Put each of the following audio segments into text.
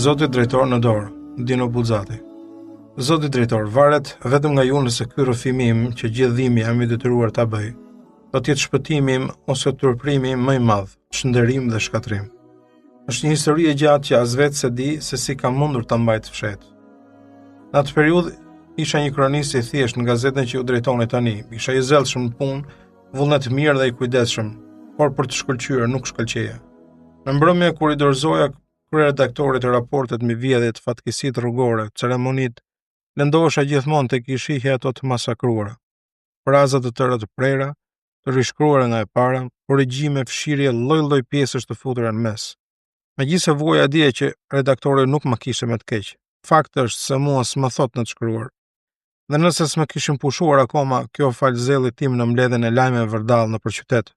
Zoti drejtor në dorë, Dino Buxhati. Zoti drejtor, varet vetëm nga ju nëse ky rrëfimi im që gjithë dhimbja jam i detyruar ta bëj, do të jetë shpëtimi im ose turprimi më i madh, çnderim dhe shkatrim. Është një histori e gjatë që as vetë se di se si kam mundur ta mbaj të fshehtë. Në atë periudhë isha një kronist i thjesht në gazetën që ju drejtoni tani. Isha i zellshëm në punë, vullnet mirë dhe i kujdesshëm, por për të shkëlqyer nuk shkëlqeja. Në mbrëmje kur i dorëzoja kryeredaktorit të raportet mbi vjedhjet, fatkeqësitë rrugore, ceremonitë, lëndohesha gjithmonë tek i shihja ato të masakruara. Fraza të tëra të prera, të rishkruara nga e para, korrigjime, fshirje, lloj-lloj pjesësh të futura në mes. Megjithëse vuaja dije që redaktori nuk më kishte me të keq. Fakti është se mua s'më thot në të shkruar. Dhe nëse s'më kishin pushuar akoma, kjo fal zellit tim në mbledhjen e lajmeve vërdall nëpër qytet.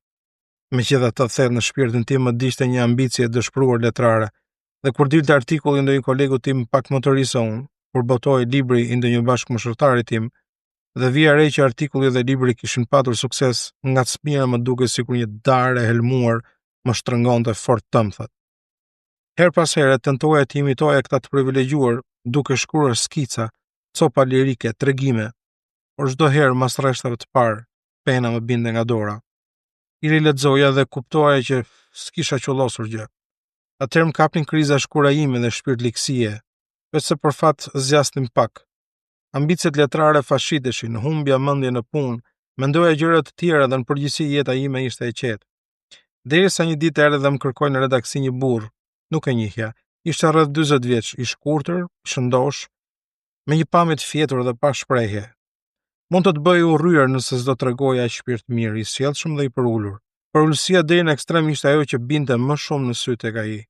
Megjithatë thellë në shpirtin tim më diçte një ambicie dëshpëruar letrare, dhe kur dilte artikulli ndonjë kolegu tim pak më të ri se unë, kur botoi libri i ndonjë bashkëmoshërtari tim, dhe vija re që artikulli dhe libri kishin patur sukses, ngacmira më duke sikur një darë e helmuar më shtrëngonte fort tëmthat. Her pas here tentoja të imitoja këta të privilegjuar duke shkruar skica, copa lirike, tregime, por çdo herë mas rreshtave të parë, pena më binte nga dora. I rilexoja dhe kuptoja që s'kisha qollosur gjë. Atëherë më kapnin kriza shkurajimi dhe shpirt likësie, vetëse për fat zgjasnim pak. Ambicet letrare fashiteshin, humbja mendje në punë, mendoja gjëra të tjera dhe në përgjithësi jeta ime ishte e qetë. Derisa një ditë erdhi dhe më kërkoi në redaksi një burr, nuk e njihja. Ishte rreth 40 vjeç, i shkurtër, shëndosh, me një pamje të fjetur dhe pa shprehje. Mund të të bëj urryer nëse s'do tregoja aq shpirt mirë, i sjellshëm dhe i përulur. Por ulësia deri në ekstrem ishte ajo që binte më shumë në sy tek ai.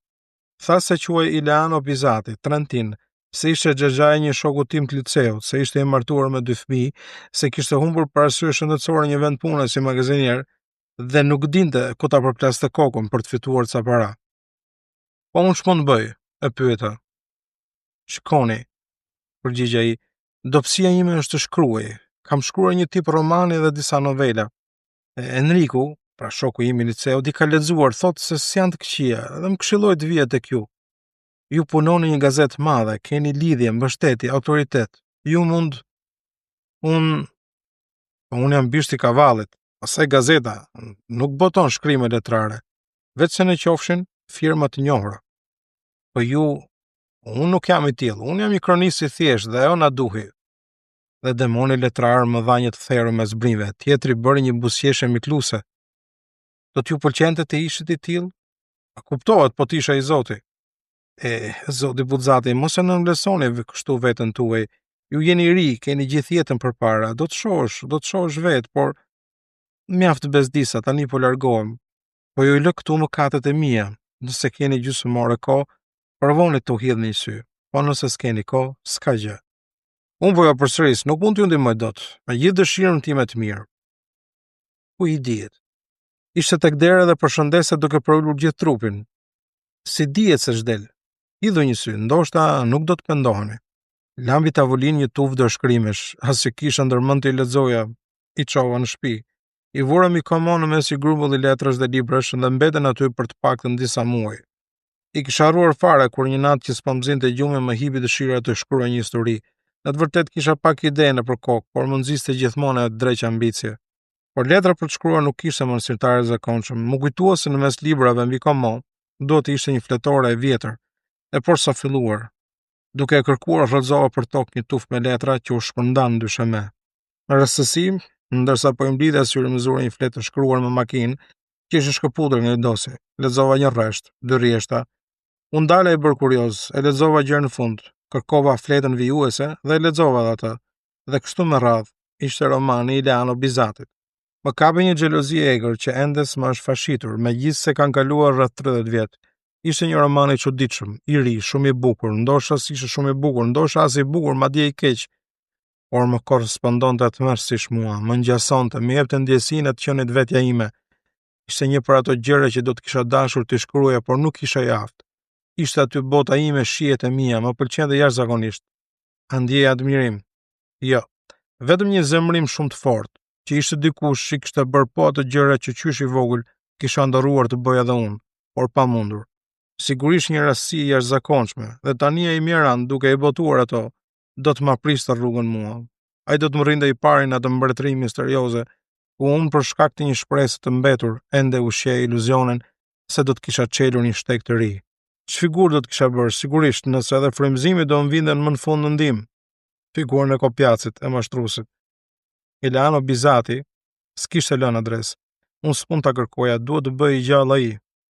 Tha se quhej Ileano Bizati, Trentin, se ishte xhaxha e një shoku tim të liceut, se ishte i martuar me 2 fëmijë, se kishte humbur për arsye shëndetësore një vend pune si magazinier dhe nuk dinte ku ta përplaste kokën për të fituar ca para. Po unë ç'mund të bëj? E pyeta. Shikoni, përgjigja ai, dobësia ime është të shkruaj. Kam shkruar një tip romani dhe disa novela. Enriku, pra shoku im i liceut, i ka lexuar, thotë se s'janë të këqija dhe më këshilloi të vija tek ju. Ju punoni një gazetë madhe, keni lidhje, mbështetje, autoritet. Ju mund... Unë jam bisht i kavallit. Asaj gazeta nuk boton shkrime letrare. Vetë se në qofshin firma të njohura. Po unë nuk jam i tillë. Unë jam i kronist i thjesht dhe ajo na duhi. Dhe demoni letrar më dha një të therrë me zbrimve. Tjetri bëri një buzëqeshje mikluese. Do t'ju pëlqente të ishit i tillë? A kuptohet, po t'isha i Zoti. Zoti Buxhati, mos e nënvlerësoni kështu veten tuaj. Ju jeni ri, keni gjithë jetën përpara. Do të shohësh vetë, por mjaft bezdisa, tani po largohem. Po ju i lë këtu mëkatet e mia. Nëse keni gjysmore kohë, provoni t'u hidhni një sy. Po nëse s'keni kohë, s'ka gjë. Unë voja përsëris, nuk mund t'ju ndihmoj dot, me gjithë dëshirën time të mirë. Ku i dihet? Ishte tek dera dhe përshëndese duke përulur gjithë trupin. Si dihet se s'del? Hidhu një sy, ndoshta nuk do të pendoheni. Lambi tavolinë një tufë dërshkrimesh, as që kisha ndërmend t'i lexoja, i çova në shtëpi. I vura mi komon në mes i grumbulli letrash dhe librash dhe mbeten aty për të paktën disa muaj. I kisha harruar fare kur një natë që s'po mzinte gjumë më hipi dëshira të shkruaj një histori. Në të vërtet kisha pak ide nëpër kokë, por më nxiste gjithmonë ajo dreqë ambicie. Por letra për të shkruar nuk kishte mënyrëtare e zakonshëm. Më kujtua se në mes librave mbi komod duhet të ishte një fletore e vjetër. E por sa filluar, duke e kërkuar rrëzova për tokë një tufë me letra që u shpërndan ndyshe me. Në rastësi, ndërsa po i mblidha syrin më zura një fletë të shkruar me makinë, që ishte shkëputur nga një dosje. Lexova një rresht, 2 rjeshta. U ndala e bër kurioz, e lexova gjërë në fund. Kërkova fletën vijuese dhe e lexova atë. Dhe kështu me radhë, ishte romani i Ileano Bizatit. Më kapi një xhelozi e egër që ende s'më është fashitur, megjithëse kanë kaluar rreth 30 vjet. Ishte një roman i çuditshëm, i ri, shumë i bukur, ndoshta s'ishte shumë i bukur, ndoshta as i bukur, madje i keq. Por më korrespondonte tmerrësisht mua, më ngjasonte, më jepte ndjesinë të qenit vetja ime. Ishte një për ato gjëra që do të kisha dashur të shkruaja, por nuk kisha javë. Ishte aty bota ime, shijet e mia, më pëlqente jashtëzakonisht. A ndjej admirim? Jo, vetëm një zemërim shumë të fortë, që ishte dikush që kishte bërë po ato gjëra që qysh i vogël kisha ndërruar të bëja edhe unë, por pa mundur. Sigurisht një rastësi e jashtëzakonshme, dhe tani ai Miran, duke i botuar ato, do të ma priste rrugën mua. Ai do të më rrinte i pari në atë mbretëri misterioze, ku unë për shkak të një shpresë të mbetur ende ushqej iluzionin se do të kisha çelur një shtek të ri. Ç'figurë do të kisha bërë, sigurisht, nëse edhe frymëzimi do më vinden më në fund në ndim. Figurën e kopjacit, e mashtruesit. Ileano Bizati s'kishte lënë adres. Unë s'pun ta kërkoja, duhet të bëj gjallë ai.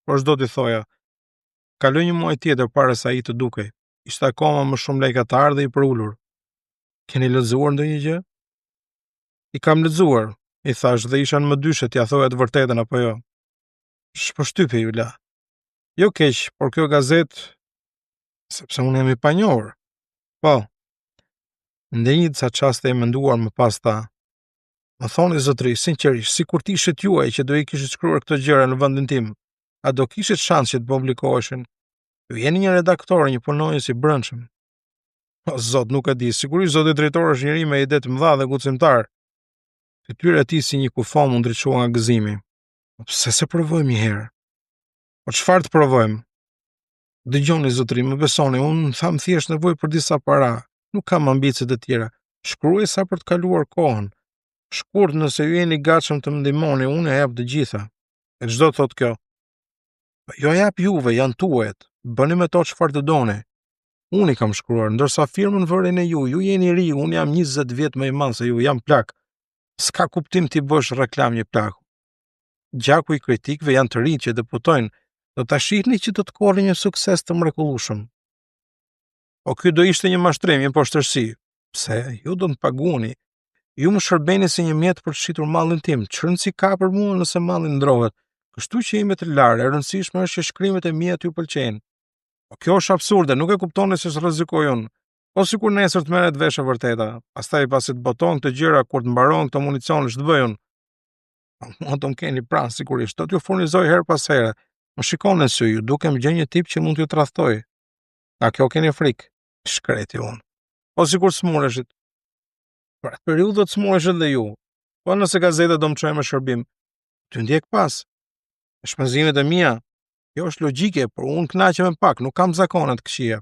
Por çdo t'i thoja, kaloi një muaj tjetër para se ai të dukej. Ishte akoma më shumë lekëtar dhe i përulur. Keni lexuar ndonjë gjë? I kam lexuar, i thash, dhe isha në më dyshe t'ja thoja të vërtetën apo jo. Shpërshtypje ju la. Jo keq, por kjo gazetë, sepse unë jam i panjohur. Po. Ndë një disa çaste e menduar më pas tha. Më thoni zotri, sinqerisht, sikur të ishit juaj që do i kishit shkruar këto gjëra në vendin tim, a do kishit shans që të publikoheshin? Ju jeni një redaktor, një punonjës i brendshëm. O zot, nuk e di, sigurisht zoti drejtor është njëri me ide të mëdha dhe guximtar. Fytyra e tij si një kufom u ndriçua nga gëzimi. Pse se provojmë një herë? Po çfarë të provojmë? Dëgjoni zotri, më besoni, unë tham thjesht nevojë për disa para. Nuk kam ambicie të tjera. Shkruaj sa për të kaluar kohën. Shkurt, nëse ju jeni gatshëm të më ndihmoni, unë e jap të gjitha. E çdo thot kjo? Jo jap juve, janë tuajt. Bëni me to çfarë të doni. Unë i kam shkruar, ndërsa firmën vëren e ju jeni ri, unë jam 20 vjet më i madh se ju, jam plak. S'ka kuptim ti bësh reklam një plaku. Gjaku i kritikëve janë të rinj që deputojnë, do ta shihni që do të korri një sukses të mrekullueshëm. O ky do ishte një mashtrim, një poshtërsi. Pse? Ju do të paguani. Ju më shërbeni si një mjet për të shitur mallin tim. Çrëndsi ka për mua nëse malli ndrohet. Kështu që jemi të larë, e rëndësishme është që shkrimet e mia t'ju pëlqejnë. O kjo është absurde, nuk e kuptoni se s'rrezikoj unë. Po sikur nesër të merret vesh e vërteta. Pastaj pasi të boton këto gjëra kur të mbaron këto municione ç'të bëj unë? Mua do më keni pranë sigurisht, do t'ju furnizoj her pas here. Më shikoni sy, ju dukem gjë një tip që mund t'ju tradhtoj. Nga kjo keni frikë? Shkreti unë. Po sikur smureshit. Për atë periudhë do të smureshit dhe ju. Po nëse gazeta do më çojë me shërbim, ty ndjek pas. Shpenzimet e mia, kjo është logjike, por unë kënaqem me pak, nuk kam zakone të këqija.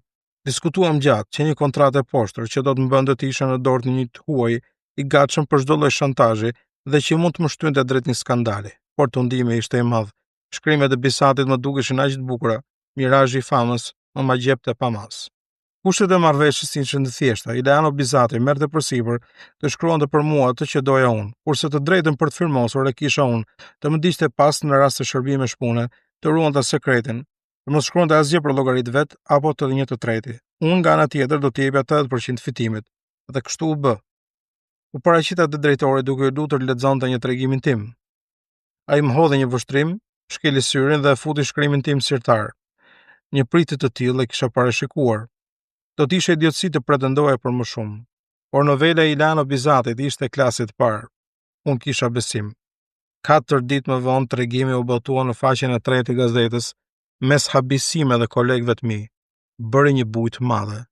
Diskutuam gjatë që një kontratë e poshtër që do të më bënte të isha në dorë të një të huaj i gatshëm për çdo lloj shantazhi dhe që mund të më shtynte drejt një skandali. Por tundimi ishte i madh. Shkrimet e Bisatit më dukeshin aq të bukura, mirazhi i famës më ma gjepte pa mas. Kushtet e marrëveshjes ishin të thjeshta. Ileano Bizati merrte përsipër të shkruante për mua atë që doja unë, kurse të drejtën për të firmosur e kisha unë, të më diqte pas në rast të shërbimesh pune, të ruante sekretin, të mos shkruante asgjë për llogarit vet apo të një të treti. Unë nga ana tjetër do të jepja 80% fitimit, dhe kështu u bë. U paraqita te drejtori duke u lutur lexonte një tregimin tim. Ai më hodhi një vështrim, shkeli syrin dhe futi shkrimin tim sirtar. Një pritje të tillë e kisha parashikuar. Do të ishte idiotësi të pretendoja për më shumë. Por novela e Ileano Bizatit ishte klasit parë. Unë kisha besim. 4 ditë më vonë tregimi u botua në faqen e 3 të gazetës, mes habisime dhe kolegëve të mi. Bëri një bujtë madhe.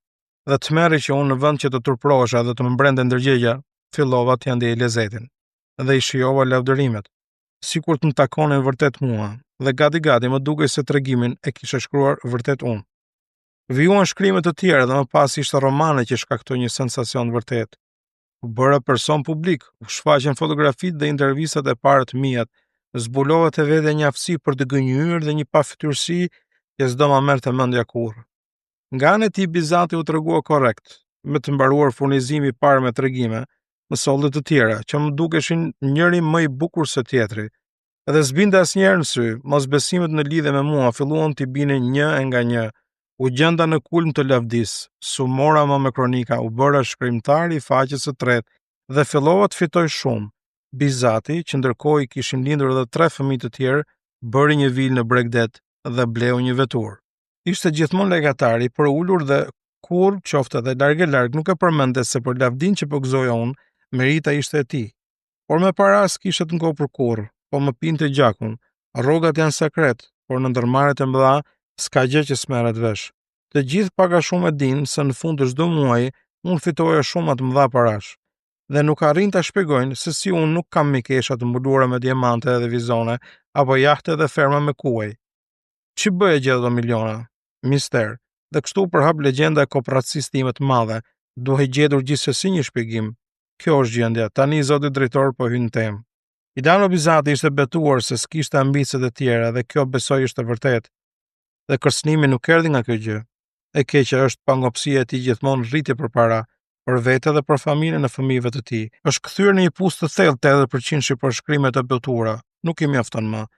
Dhe të merri që unë në vend që të turprohesha dhe të më mbrende ndërgjegja, fillova të ndjej lezetin. Dhe i shijova lavdërimet, sikur të më takonin vërtet mua, dhe gati më dukej se tregimin e kisha shkruar vërtet unë. Vijuan shkrimet të tjera dhe më pas ishte romane që shkaktoi një sensacion vërtet. U bëra person publik, u shfaqen fotografitë dhe intervistat e para të mia, zbulova te vetë një aftësi për të gënjur dhe një pafytyrësi që s'do ma merrte mendja kurrë. Nga ana e tij Bizati u tregua korrekt, me të mbaruar furnizimi i parë me tregime, me solde të tjera që më dukeshin njëri më i bukur se tjetri. Edhe s'binte asnjëherë në sy, mosbesimet në lidhje me mua filluan t'i binin një e nga një. U gjenda në kulm të lavdis, sumora më me kronika, u bëra shkrimtar i faqes së tretë dhe fillova të fitoj shumë. Bizati, që ndërkohë i kishin lindur edhe 3 fëmijë të tjerë, bëri një vilë në Bregdet dhe bleu një veturë. Ishte gjithmonë legatar i përulur dhe kur qofte edhe larg nuk e përmendte se për lavdin që po gëzoja unë, merita ishte e tij. Por me para s'kishte të ngopur kurrë, po më pinte gjakun. Rrogat janë sekret, por në ndërmarrjet e mëdha s'ka gjë që s'merret vesh. Të gjithë pak a shumë e dinë se në fund të çdo muaji unë fitoja shumë të mëdha parash. Dhe nuk arrin ta shpjegojnë se si unë nuk kam mikesha të mbuluara me diamante dhe vizone, apo jahte dhe ferma me kuaj. Ç'i bëje gjithë ato miliona? Mister. Dhe kështu përhap legjenda e kooperacisë time të madhe, duhe gjetur gjithsesi një shpjegim. Kjo është gjendja. Tani zoti drejtor po hyn në temë. Idano Bizati ishte betuar se s'kishte ambicet e tjera dhe kjo besoj është e vërtet. Dhe kërcënimi nuk erdhi nga kjo gjë. E keqja është pangopsia e tij gjithmonë rriti përpara, për vete dhe për familjen e fëmijëve të tij. Është kthyer në një pustë të thellë 80% për shkrimet e betura. Nuk i mjafton më.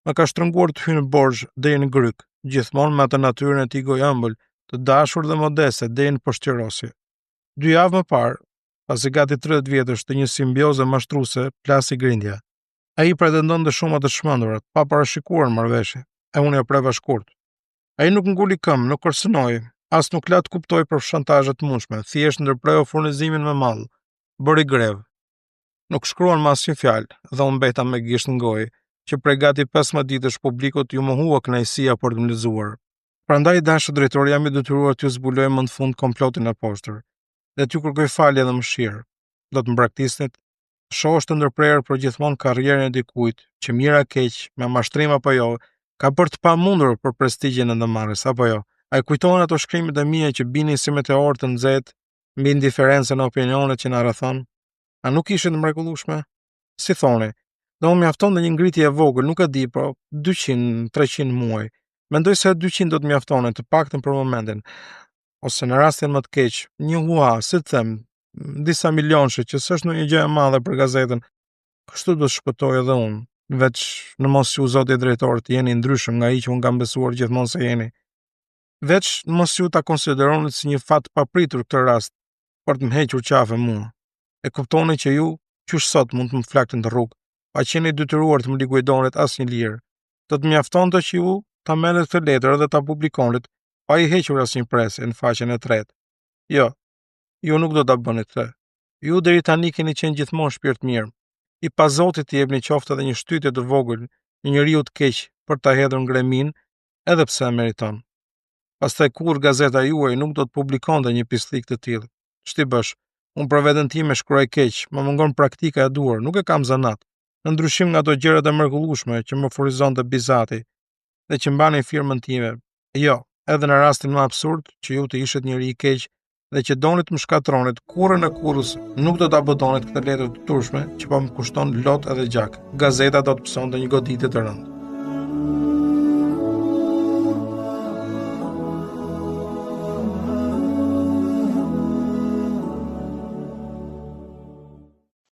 Më ka shtrënguar të hyjë në borxh deri në gryk, gjithmonë me atë natyrën e tij gojëmbël, të dashur dhe modeste deri në poshtërosje. 2 javë më parë, pasi gati 30 vjetësh të një simbioze mashtruese, plasi grindja. Ai pretendonte shumë të çmendurat, pa parashikuar marrëveshje, e unë ja preva shkurt. Ai nuk nguli këmbë, nuk kërcënoi, as nuk la të kuptoj për shantazhe të mundshme, thjesht ndërpreu furnizimin me mall, bëri grev. Nuk shkruan më asnjë fjalë, dhe unë mbeta me gisht në gojë, që prej gati 15 ditësh publikut ju mohua kënaqësia për të më lexuar. Prandaj dashur drejtori, jam i detyruar t'ju zbuloj më në fund komplotin e poshtër, dhe t'ju kërkoj falje dhe mëshirë. Do të mbraktisnit, shoh të ndërprerë për gjithmonë karrierën e dikujt, që mira keq, me mashtrim apo jo, ka bërë të pamundur për prestigjin e ndëmarrës, apo jo. A i kujtohen ato shkrimet e mia që binin si meteor të nxehtë mbi indiferencën e opinionet që na rrethon? A nuk ishin të mrekullueshme? Si thoni, do më mjafton dhe një ngritje e vogël, nuk e di, po 200-300 muaj. Mendoj se 200 do të mjaftonin, të paktën për momentin. Ose në rastin më të keq, një hua, si të them, disa milionëshe, që s'është ndonjë gjë e madhe për gazetën. Kështu do të shpëtoj edhe unë, veç në mos ju zoti drejtor të jeni ndryshëm nga ai që unë kam besuar gjithmonë se jeni. Veç në mos ju ta konsideronit si një fat papritur këtë rast për të më hequr qafe mua. E kuptoni që ju, qysh sot mund të më flaktin të rrugë, pa qeni detyruar të më likuidonit asnjë lirë. Do të mjaftonte që ju ta merret këtë letër dhe ta publikonit, pa i hequr asnjë presë në faqen e tretë. Jo, ju nuk do ta bëni këtë. Ju deri tani keni qenë gjithmonë shpirt mirë. I pa Zotit të jepni qoftë edhe një shtytje të vogël, një njeriu të keq për ta hedhur ngremin, edhe pse e meriton. Pastaj kur gazeta juaj nuk do të publikonte një pislik të tillë. Ç'ti bësh? Unë për veten time shkruaj keq, më mungon praktika e duhur, nuk e kam zanat. Në ndryshim nga ato gjërat e mrekullueshme që më furnizonte Bizati dhe që mbanin firmën time. Jo, edhe në rastin më absurd që ju të ishit njëri i keq dhe që donit më shkatronit, kurrën e kurrës nuk do ta bodonit këtë letër të turshme që po më kushton lot edhe gjak. Gazeta do të pësonte një goditje të rëndë.